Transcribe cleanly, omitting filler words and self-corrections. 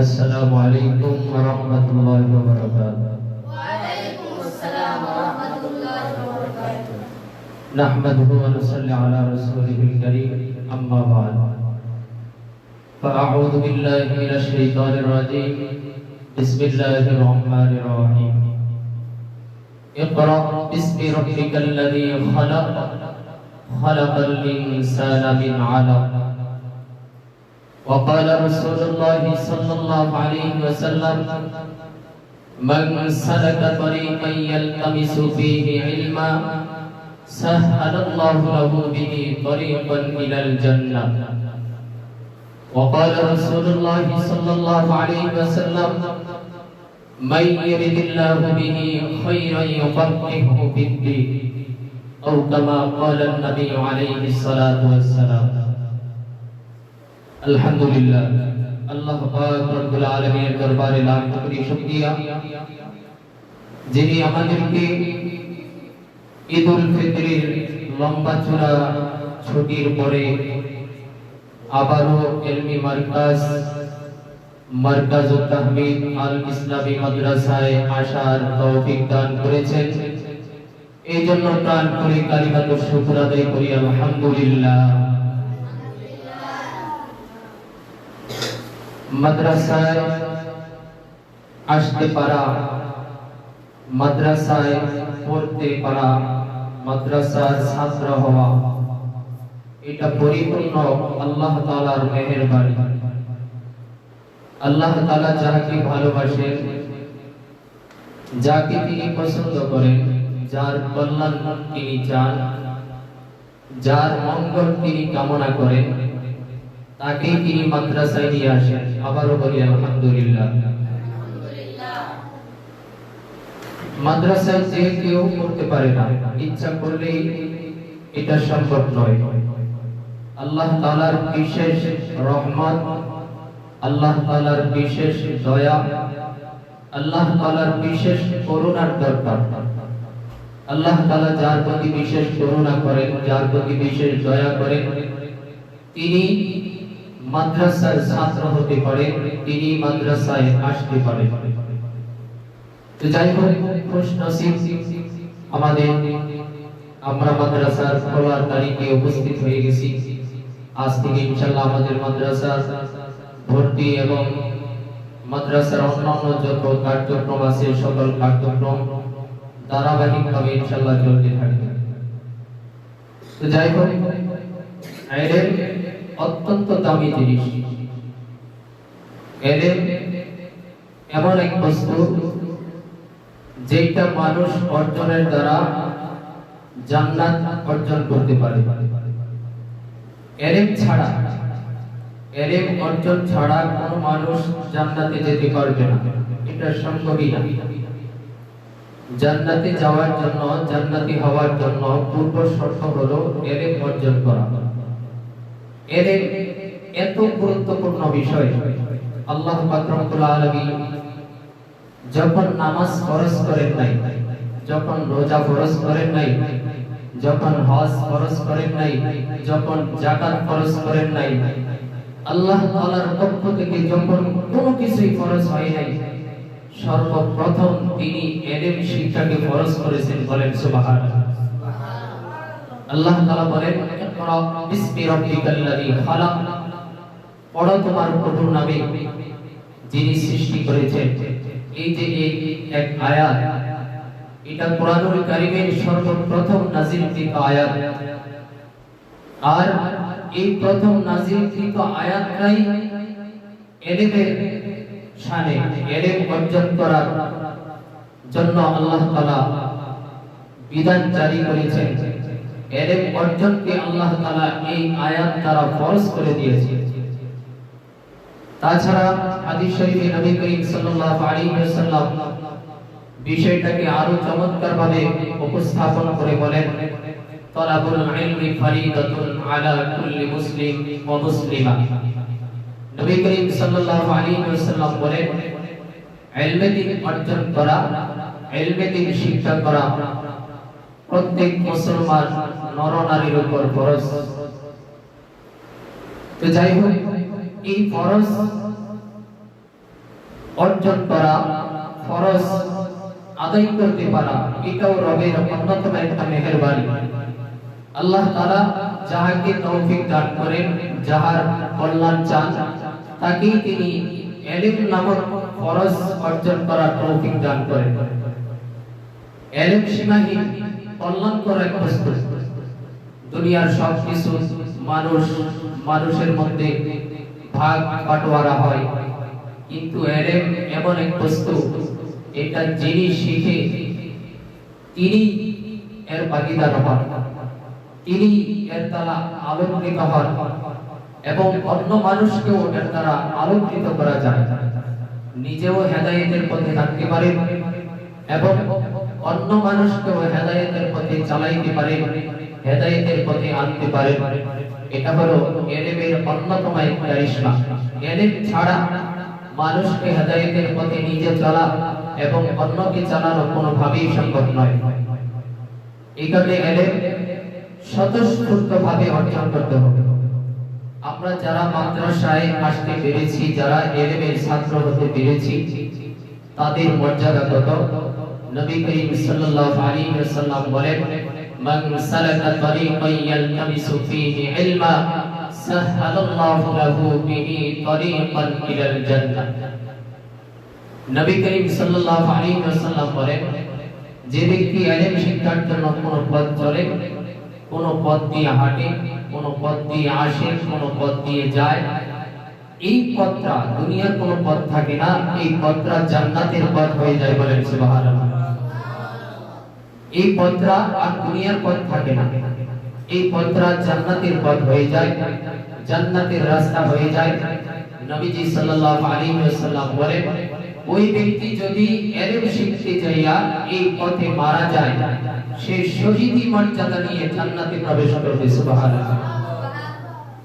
السلام عليكم ورحمة الله وبركاته. وعليكم السلام ورحمة الله وبركاته. نحمده ونصلي على رسوله الكريم أما بعد فأعوذ بالله من الشيطان الرجيم بسم الله الرحمن الرحيم اقرأ باسم ربك الذي خلق خلق الإنسان من علق وقال رسول الله صلى الله عليه وسلم من سلك طريقا يلتمس فيه علما سهل الله له به طريقا إلى الجنة وقال رسول الله صلى الله عليه وسلم من يرد الله به خيرا يفقهه في الدين أو كما قال النبي عليه الصلاة والسلام. আলহামদুলিল্লাহ, আল্লাহ পাক রব্বুল আলামিনের দরবারে লাখ কোটি শুকরিয়া যিনি আমাদেরকে ঈদুল ফিতরের লম্বা চূড়া ছুটির পরে আবারও ইলমি মারকাজুত তাহমিদ আল ইসলামী মাদ্রাসায় আসার তৌফিক দান করেছেন। এই জন্য প্রাণ করে কালিমাতুশ শুকর আদায় করি আলহামদুলিল্লাহ। মাদ্রাসায় আসতে পারা, মাদ্রাসায় পড়তে পারা, মাদ্রাসার ছাত্র হওয়া, এটা পরিপূর্ণ আল্লাহ তাআলার মেহেরবানি। আল্লাহ তাআলা যাকে ভালোবাসেন, যাকে তিনি পছন্দ করেন, যার কল্যাণ তিনি চান, যার মঙ্গল তিনি কামনা করেন, তাকে তিনি মাদ্রাসায় নিয়ে আসেন। আবারও বলি আলহামদুলিল্লাহ। মাদ্রাসায় যে কেউ পড়তে পারে না, ইচ্ছা করলেই এটা সম্ভব নয়। আল্লাহ তাআলার বিশেষ রহমত, আল্লাহ তাআলার বিশেষ দয়া, আল্লাহ তাআলার বিশেষ করুণার দরকার। আল্লাহ তাআলা যার প্রতি বিশেষ করুণা করেন, যার প্রতি বিশেষ দয়া করেন, তিনি মাদ্রাসার ছাত্র হতে পারে, তিনি মাদ্রাসায় আসতে পারে। তো যাই হোক, খুশনসিব আমাদের, আমরা মাদ্রাসার খোলার তারিখে উপস্থিত হয়ে গেছি। আজ থেকে ইনশাআল্লাহ আমাদের মাদ্রাসার ভর্তি এবং মাদ্রাসার অন্যান্য যত কার্যক্রম আছে সকল কার্যক্রম ধারাবাহিকভাবে ইনশাআল্লাহ চলতে থাকবে। তো যাই হোক, ইলম অত্যন্ত দামি জিনিস। ইলম এমন এক বস্তু যেটা মানুষ অর্জনের দ্বারা জান্নাত অর্জন করতে পারে। ইলম ছাড়া, ইলম অর্জন ছাড়া কোনো মানুষ জান্নাতে যেতে পারবে না, এটা সম্ভবই না। জান্নাতে যাওয়ার জন্য, জান্নাতি হওয়ার জন্য পূর্ব শর্ত হলো ইলম অর্জন করা। ইলম এত গুরুত্বপূর্ণ বিষয়। আল্লাহ পাক রব্বুল আলামিন যখন নামাজ ফরজ করেন নাই, যখন রোজা ফরজ করেন নাই, যখন হজ ফরজ করেন নাই, যখন যাকাত ফরজ করেন নাই, আল্লাহ তাআলার পক্ষ থেকে যখন কোনো কিছুই ফরজ হয় নাই, সর্বপ্রথম তিনি ইলম শিক্ষাকে ফরজ করেছেন। বলেন সুবহানাল্লাহ। আল্লাহ তাআলা বলেন, ইকরা বিসমি রাব্বিকাল্লাযী খালাক, পড়ো তোমার প্রভুর নামে যিনি সৃষ্টি করেছেন। এই যে এক আয়াত, এটা কোরআনুল কারীমের সর্বপ্রথম নাযিলকৃত আয়াত। আর এই প্রথম নাযিলকৃত আয়াতটাই ইলমের শানে, ইলম অর্জন করার জন্য আল্লাহ তাআলা বিধান জারি করেছেন। ইলম অর্জনকে আল্লাহ তাআলা এই আয়াত দ্বারা ফরজ করে দিয়েছেন। তাছাড়া হাদিস শরীফে নবী করিম সাল্লাল্লাহু আলাইহি ওয়াসাল্লাম বিষয়টাকে আরো চমৎকারভাবে উপস্থাপন করে বলেন, তালাবুল ইলমি ফরিদাতুন আলা কুল্লি মুসলিম ওয়া মুসলিমা। নবী করিম সাল্লাল্লাহু আলাইহি ওয়াসাল্লাম বলেন, ইলমে দ্বীন অর্জন করা, ইলমে দ্বীন শিক্ষা করা প্রত্যেক মুসলমান নর নারীর উপর ফরজ। তো যাই হোক, এই ফরজ অর্জন করা, ফরজ আদায় করতে পারা, এটাও রবের অন্যতম একটা মেহেরবানি। আল্লাহ তাআলা যাহাকে তৌফিক দান করেন, যাহার কল্যাণ চান, তাকেই তিনি ইলম নামক ফরজ অর্জন করার তৌফিক দান করেন। ইলম সীমাহীন কল্যাণকর এক বস্তু। দুনিয়ার সব কিছু মানুষের মধ্যে ভাগ বাটোয়ারা হয়, কিন্তু ইলম এমন এক বস্তু, এটা যিনি শিখে তিনি এর ভাগীদার হন, তিনি এর দ্বারা আলোকিত হন এবং অন্য মানুষকেও এর দ্বারা আলোকিত করা যায়। নিজেও হেদায়েতের পথে থাকতে পারে এবং অন্য মানুষকেও হেদায়েতের পথে চালাইতে পারে, হেদায়েতের পথে আনতে পারে। এটা হলো ইলমের অন্যতম একটা রিশমা। ইলম ছাড়া মানুষকে হেদায়েতের পথে নিজে চলা এবং অন্যকে চালানো কোনোভাবেই সম্ভব নয়। এই কারণে ইলম স্বতঃস্ফূর্তভাবে অর্জন করতে হবে। আমরা যারা মাদ্রাসায় আসতে পেরেছি, যারা ইলমের ছাত্র হতে পেরেছি, তাদের মর্যাদা কত। নবী করিম সাল্লাল্লাহু আলাইহি ওয়াসাল্লাম বলেন, মান সালাকা তরিকান ইয়ালতামিসু ফীহি ইলমা সাহহালাল্লাহু লাহু বিহি তরিকান ইলাল জান্নাহ। নবী করিম সাল্লাল্লাহু আলাইহি ওয়াসাল্লাম বলেন, যে ব্যক্তি ইলম শিক্ষার জন্য কোন পথ চলে, কোন পথ দিয়ে হাঁটে, কোন পথ দিয়ে আসে, কোন পথ দিয়ে যায়, এই পথটা দুনিয়ার কোন পথ থাকে না, এই পথটা জান্নাতের পথ হয়ে যায়। বলেন সুবহানাল্লাহ। এই পথটা আর দুনিয়ার পথ থাকে না, এই পথটা জান্নাতের পথ হয়ে যায়, জান্নাতের রাস্তা হয়ে যায়। নবীজি সাল্লাল্লাহু আলাইহি ওয়াসাল্লাম বলেন, ওই ব্যক্তি যদি ইলম শিখতে যাইয়া এই পথে মারা যায়, সে শহীদি মর্যাদা নিয়ে জান্নাতে প্রবেশ করবে। সুবহানাল্লাহ।